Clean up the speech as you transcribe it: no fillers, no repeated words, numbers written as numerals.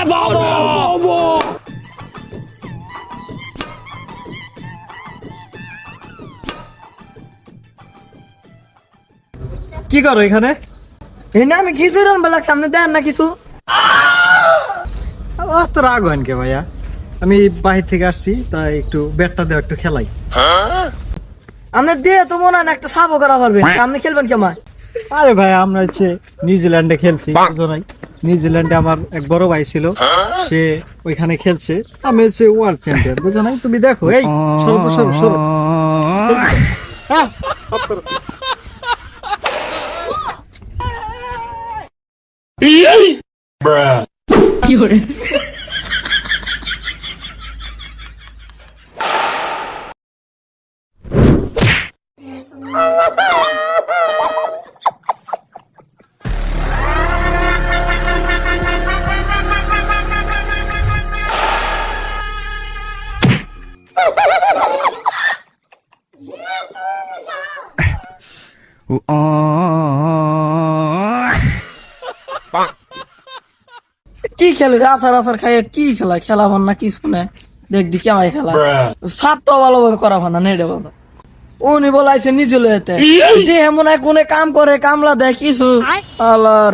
কি করো এখানে? এই না আমি কিছু রান্না লাগছে, আপনি দেন না কিছু। অত রাগ হন কে ভাইয়া? আমি বাহির থেকে আসছি, তাই একটু ব্যাটটা দেওয়া একটু খেলাই। আপনি দিয়ে তো মনে হয় না একটা সাবও করা পারবেন, আপনি খেলবেন কেমন? আরে ভাই আমরা হচ্ছে নিউজিল্যান্ডে খেলছি, বুঝো নাই? নিউজিল্যান্ডে আমার এক বড় ভাই ছিল, সে ওইখানে খেলছে। আমি হচ্ছে ওয়ার্ল্ড চ্যাম্পিয়ন, বুঝো নাই? তুমি দেখো, এই সরো তো, সরো সরো। হ্যাঁ, সব করো। কি করে? কি খেলে রে? আসার আসার খাইয়ে কি খেলা খেলাবার না কিছু না, দেখ দি কেমন খেলা। সাপটাও ভালোভাবে করা ভানা নেই রে বাবা। উনি বলাইছে নিজে লইতে দেহে মনে হয় কোনে কাম করে, কামলা দেয় কিছু আলার।